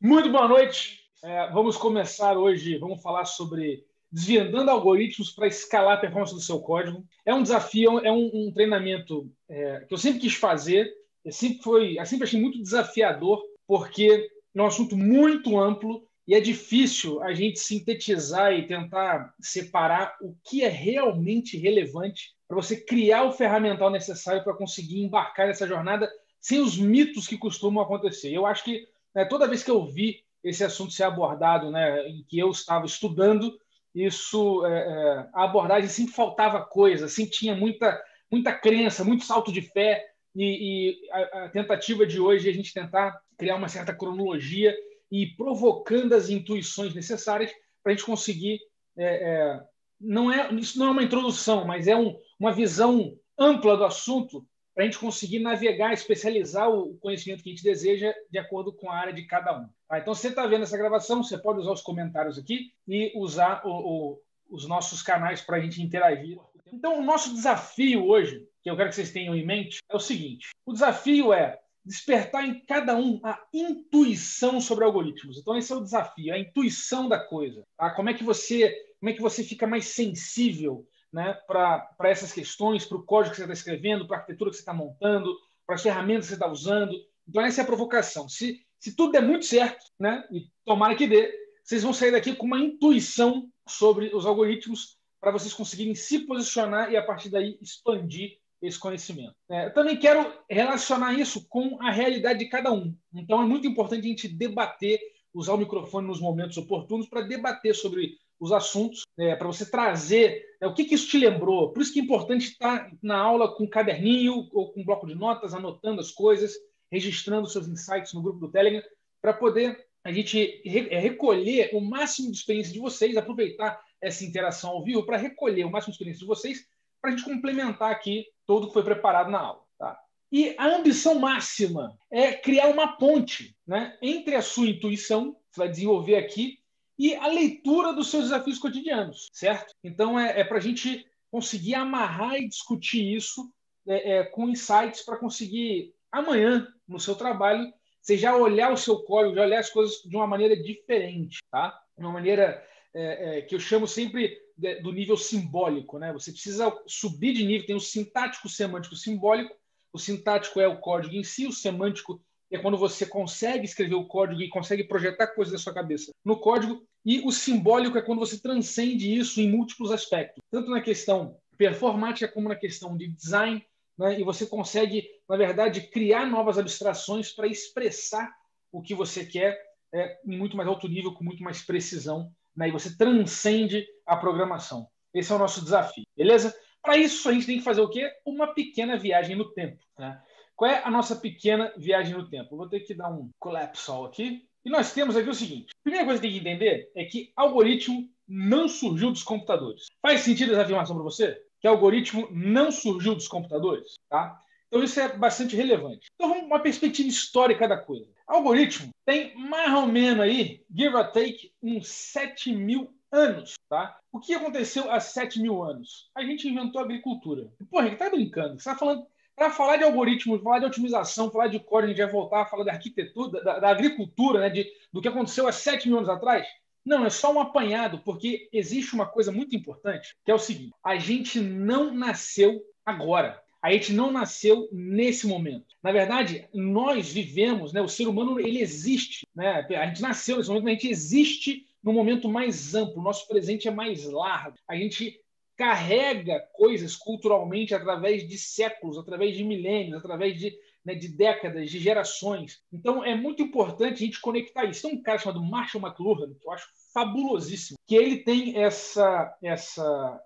Muito boa noite. Vamos começar hoje, vamos falar sobre desvendando algoritmos para escalar a performance do seu código. É um desafio, é um treinamento que eu sempre quis fazer, eu sempre achei muito desafiador, porque é um assunto muito amplo e é difícil a gente sintetizar e tentar separar o que é realmente relevante para você criar o ferramental necessário para conseguir embarcar nessa jornada sem os mitos que costumam acontecer. Eu acho que toda vez que eu vi esse assunto ser abordado, em que eu estava estudando, a abordagem sempre faltava coisa, sempre tinha muita crença, muito salto de fé, e a tentativa de hoje é a gente tentar criar uma certa cronologia e ir provocando as intuições necessárias para a gente conseguir. Isso não é uma introdução, mas é uma visão ampla do assunto para a gente conseguir navegar, especializar o conhecimento que a gente deseja de acordo com a área de cada um. Então, se você está vendo essa gravação, você pode usar os comentários aqui e usar os nossos canais para a gente interagir. Então, o nosso desafio hoje, que eu quero que vocês tenham em mente, é o seguinte. O desafio é despertar em cada um a intuição sobre algoritmos. Então, esse é o desafio, a intuição da coisa. Tá? Como é que você fica mais sensível, né, para essas questões, para o código que você está escrevendo, para a arquitetura que você está montando, para as ferramentas que você está usando. Então, essa é a provocação. Se tudo der muito certo, né, e tomara que dê, vocês vão sair daqui com uma intuição sobre os algoritmos para vocês conseguirem se posicionar e, a partir daí, expandir esse conhecimento. Eu também quero relacionar isso com a realidade de cada um. Então, é muito importante a gente debater, usar o microfone nos momentos oportunos para debater sobre os assuntos, para você trazer o que isso te lembrou. Por isso que é importante estar na aula com um caderninho ou com um bloco de notas, anotando as coisas, registrando seus insights no grupo do Telegram, para poder a gente recolher o máximo de experiência de vocês, aproveitar essa interação ao vivo para recolher o máximo de experiência de vocês, para a gente complementar aqui tudo que foi preparado na aula. Tá? E a ambição máxima é criar uma ponte, né, entre a sua intuição, que você vai desenvolver aqui, e a leitura dos seus desafios cotidianos, certo? Então, para a gente conseguir amarrar e discutir isso com insights para conseguir, amanhã, no seu trabalho, você já olhar o seu código, já olhar as coisas de uma maneira diferente, tá? Uma maneira que eu chamo sempre do nível simbólico, né? Você precisa subir de nível, tem o sintático, semântico, simbólico. O sintático é o código em si, o semântico é quando você consegue escrever o código e consegue projetar coisas da sua cabeça no código, e o simbólico é quando você transcende isso em múltiplos aspectos, tanto na questão performática como na questão de design, né? E você consegue, na verdade, criar novas abstrações para expressar o que você quer em muito mais alto nível, com muito mais precisão, né? E você transcende a programação. Esse é o nosso desafio, beleza? Para isso, a gente tem que fazer o quê? Uma pequena viagem no tempo, né? Qual é a nossa pequena viagem no tempo? Eu vou ter que dar um collapse aqui. E nós temos aqui o seguinte. A primeira coisa que tem que entender é que algoritmo não surgiu dos computadores. Faz sentido essa afirmação para você? Que algoritmo não surgiu dos computadores? Tá? Então isso é bastante relevante. Então vamos uma perspectiva histórica da coisa. Algoritmo tem mais ou menos aí, give or take, uns 7.000 anos. Tá? O que aconteceu há 7.000 anos? A gente inventou a agricultura. Porra, que tá brincando? Você está falando... Para falar de algoritmos, falar de otimização, falar de código, a gente vai voltar a falar da arquitetura, da agricultura, né, do que aconteceu há 7.000 anos atrás? Não, é só um apanhado, porque existe uma coisa muito importante, que é o seguinte: a gente não nasceu agora. A gente não nasceu nesse momento. Na verdade, nós vivemos, né, o ser humano ele existe. Né, a gente nasceu nesse momento, mas a gente existe num momento mais amplo. O nosso presente é mais largo. A gente carrega coisas culturalmente através de séculos, através de milênios, através de décadas, de gerações. Então, é muito importante a gente conectar isso. Tem um cara chamado Marshall McLuhan, que eu acho fabulosíssimo, que ele tem essa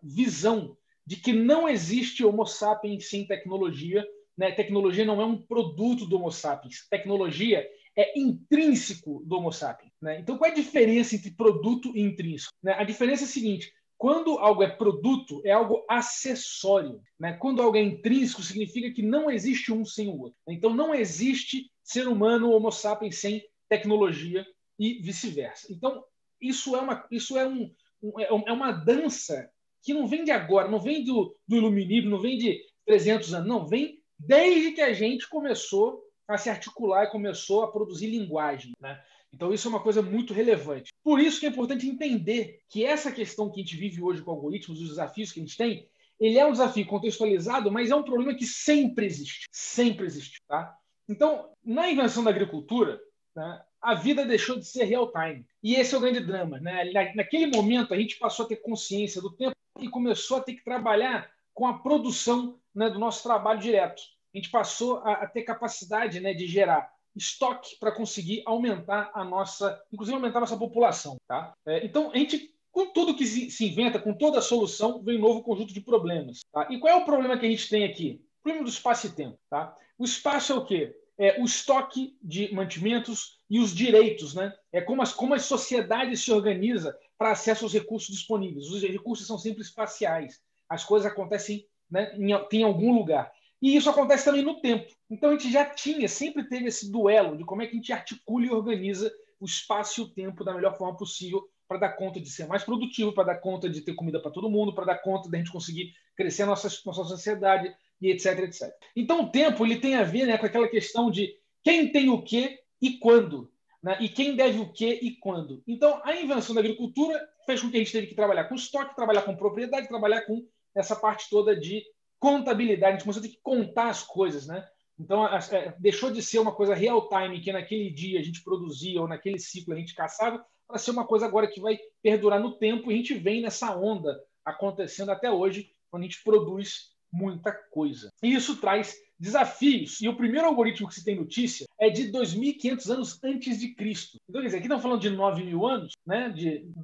visão de que não existe Homo sapiens sem tecnologia. Né? Tecnologia não é um produto do Homo sapiens. Tecnologia é intrínseco do Homo sapiens. Né? Então, qual é a diferença entre produto e intrínseco? Né? A diferença é a seguinte: quando algo é produto, é algo acessório. Né? Quando algo é intrínseco, significa que não existe um sem o outro. Então, não existe ser humano, Homo sapiens, sem tecnologia e vice-versa. Então, isso é uma dança que não vem de agora, não vem do iluminismo, não vem de 300 anos, não, vem desde que a gente começou a se articular e começou a produzir linguagem. Né? Então, isso é uma coisa muito relevante. Por isso que é importante entender que essa questão que a gente vive hoje com algoritmos, os desafios que a gente tem, ele é um desafio contextualizado, mas é um problema que sempre existe. Sempre existe. Tá? Então, na invenção da agricultura, né, a vida deixou de ser real-time. E esse é o grande drama. Né? Naquele momento, a gente passou a ter consciência do tempo e começou a ter que trabalhar com a produção, né, do nosso trabalho direto. A gente passou a ter capacidade, né, de gerar estoque para conseguir aumentar inclusive aumentar a nossa população. Tá? Então, a gente, com tudo que se inventa, com toda a solução, vem um novo conjunto de problemas. Tá? E qual é o problema que a gente tem aqui? O problema do espaço e tempo. Tá? O espaço é o quê? É o estoque de mantimentos e os direitos. Né? É como as sociedades se organizam para acesso aos recursos disponíveis. Os recursos são sempre espaciais. As coisas acontecem, né, em algum lugar. E isso acontece também no tempo. Então, a gente já sempre teve esse duelo de como é que a gente articula e organiza o espaço e o tempo da melhor forma possível para dar conta de ser mais produtivo, para dar conta de ter comida para todo mundo, para dar conta de a gente conseguir crescer a nossa sociedade, e etc, etc. Então, o tempo ele tem a ver, né, com aquela questão de quem tem o quê e quando. Né, e quem deve o quê e quando. Então, a invenção da agricultura fez com que a gente teve que trabalhar com estoque, trabalhar com propriedade, trabalhar com essa parte toda de contabilidade, a gente começou a ter que contar as coisas, né? Então, deixou de ser uma coisa real-time, que naquele dia a gente produzia, ou naquele ciclo a gente caçava, para ser uma coisa agora que vai perdurar no tempo, e a gente vem nessa onda acontecendo até hoje, quando a gente produz muita coisa. E isso traz desafios. E o primeiro algoritmo que se tem notícia é de 2.500 anos antes de Cristo. Então, quer dizer, aqui estamos falando de 9.000 anos, né?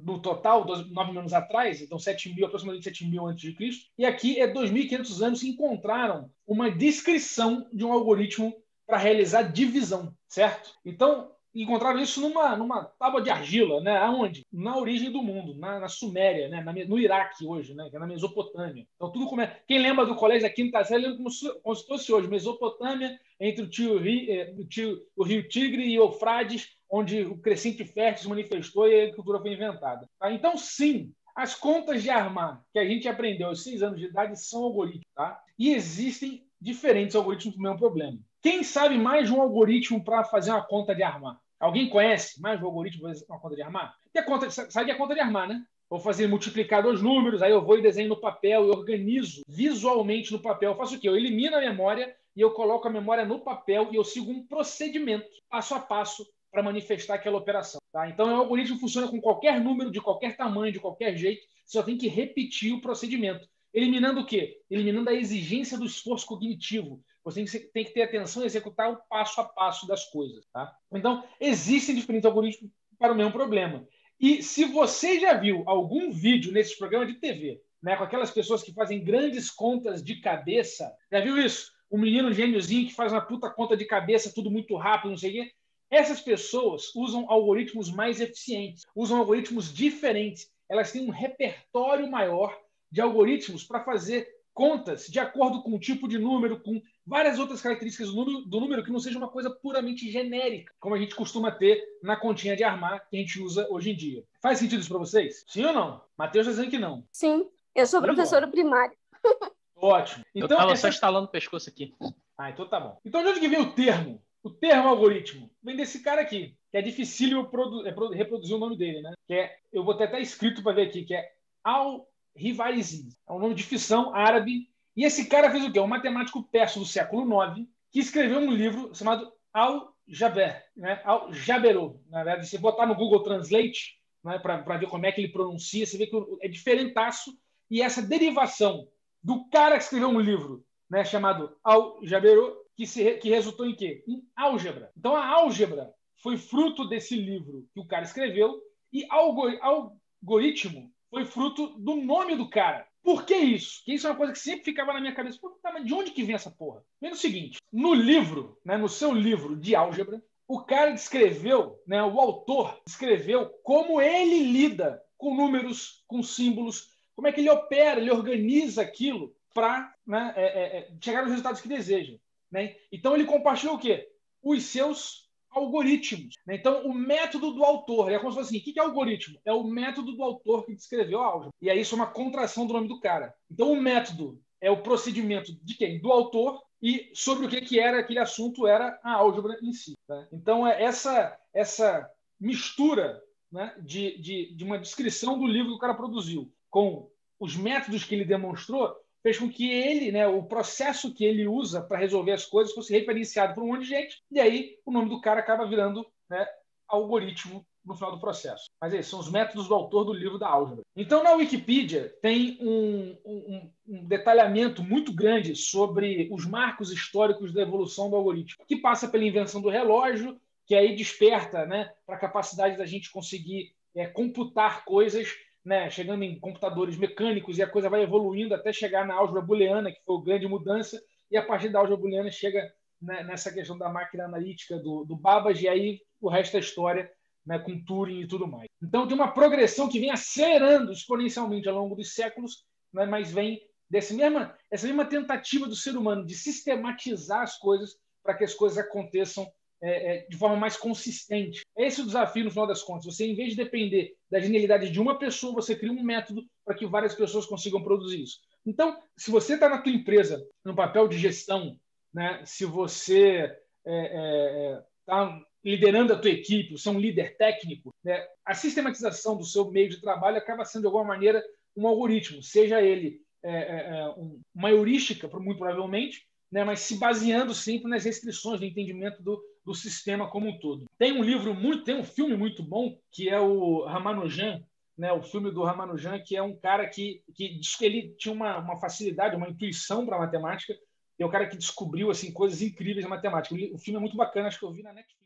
No total, 9.000 anos atrás, então 7.000, aproximadamente 7.000 antes de Cristo. E aqui é 2.500 anos que encontraram uma descrição de um algoritmo para realizar divisão, certo? Então, encontraram isso numa tábua de argila, né? Aonde? Na origem do mundo, na Suméria, né? No Iraque hoje, né? Que é na Mesopotâmia. Então, tudo como é. Quem lembra do colégio da quinta série, lembra como se fosse hoje. Mesopotâmia, entre o rio Tigre e Eufrates, onde o crescente fértil se manifestou e a agricultura foi inventada. Tá? Então, sim, as contas de armar que a gente aprendeu aos 6 anos de idade são algoritmos. Tá? E existem diferentes algoritmos para o mesmo problema. Quem sabe mais de um algoritmo para fazer uma conta de armar? Alguém conhece mais o algoritmo para fazer uma conta de armar? Sabe que é a conta de armar, né? Vou fazer multiplicar dois números, aí eu vou e desenho no papel, eu organizo visualmente no papel. Eu faço o quê? Eu elimino a memória e eu coloco a memória no papel e eu sigo um procedimento, passo a passo, para manifestar aquela operação. Tá? Então, o algoritmo funciona com qualquer número, de qualquer tamanho, de qualquer jeito, você só tem que repetir o procedimento. Eliminando o quê? Eliminando a exigência do esforço cognitivo. Você tem que ter atenção e executar o passo a passo das coisas. Tá? Então, existem diferentes algoritmos para o mesmo problema. E se você já viu algum vídeo nesses programas de TV, né, com aquelas pessoas que fazem grandes contas de cabeça, já viu isso? Um menino gêniozinho que faz uma puta conta de cabeça, tudo muito rápido, não sei o quê. Essas pessoas usam algoritmos mais eficientes, usam algoritmos diferentes. Elas têm um repertório maior de algoritmos para fazer contas de acordo com o tipo de número, com várias outras características do número que não seja uma coisa puramente genérica, como a gente costuma ter na continha de armar que a gente usa hoje em dia. Faz sentido isso para vocês? Sim ou não? Matheus está dizendo que não. Sim, eu sou professora primária. Ótimo. Então, eu estava só estalando o pescoço aqui. Então tá bom. Então de onde que vem o termo? O termo algoritmo vem desse cara aqui, que é dificílimo reproduzir o nome dele, né? Eu vou ter até escrito para ver aqui, que é Al-Rivarizmi. É um nome de ficção árabe. E esse cara fez o quê? Um matemático persa do século IX, que escreveu um livro chamado Al-Jaber, né? Al-Jaberot. Na verdade, se botar no Google Translate, né, para ver como é que ele pronuncia, você vê que é diferentaço. E essa derivação do cara que escreveu um livro, né, chamado Al-Jaberot, que resultou em quê? Em álgebra. Então, a álgebra foi fruto desse livro que o cara escreveu e algoritmo foi fruto do nome do cara. Por que isso? Porque isso é uma coisa que sempre ficava na minha cabeça. Pô, tá, mas de onde que vem essa porra? Vem no seguinte, no livro, né, no seu livro de álgebra, o cara descreveu, né, o autor descreveu como ele lida com números, com símbolos, como é que ele opera, ele organiza aquilo para, né, chegar nos resultados que deseja. Né? Então, ele compartilhou o quê? Os seus algoritmos. Né? Então, o método do autor. É como se fosse assim, o que é algoritmo? É o método do autor que descreveu a álgebra. E aí isso é uma contração do nome do cara. Então, o método é o procedimento de quem? Do autor, e sobre o que era aquele assunto era a álgebra em si. Né? Então, essa mistura, né, de uma descrição do livro que o cara produziu com os métodos que ele demonstrou, fez com que ele, né, o processo que ele usa para resolver as coisas fosse referenciado por um monte de gente, e aí o nome do cara acaba virando, né, algoritmo no final do processo. Mas são os métodos do autor do livro da álgebra. Então, na Wikipedia, tem um detalhamento muito grande sobre os marcos históricos da evolução do algoritmo, que passa pela invenção do relógio, que aí desperta, né, para a capacidade da gente conseguir computar coisas, né, chegando em computadores mecânicos, e a coisa vai evoluindo até chegar na álgebra booleana, que foi a grande mudança, e a partir da álgebra booleana chega, né, nessa questão da máquina analítica do Babbage, e aí o resto é história, né, com Turing e tudo mais. Então, tem uma progressão que vem acelerando exponencialmente ao longo dos séculos, né, mas vem essa mesma tentativa do ser humano de sistematizar as coisas para que as coisas aconteçam de forma mais consistente. Esse é o desafio, no final das contas. Você, em vez de depender da genialidade de uma pessoa, você cria um método para que várias pessoas consigam produzir isso. Então, se você está na tua empresa no papel de gestão, né, se você está liderando a tua equipe, você é um líder técnico, né, a sistematização do seu meio de trabalho acaba sendo, de alguma maneira, um algoritmo, seja ele uma heurística, muito provavelmente, né, mas se baseando sempre nas restrições do entendimento do sistema como um todo. Tem um filme muito bom, que é o Ramanujan, né, o filme do Ramanujan, que é um cara que diz que ele tinha uma facilidade, uma intuição para a matemática, e é o cara que descobriu assim, coisas incríveis na matemática. O filme é muito bacana, acho que eu vi na Netflix.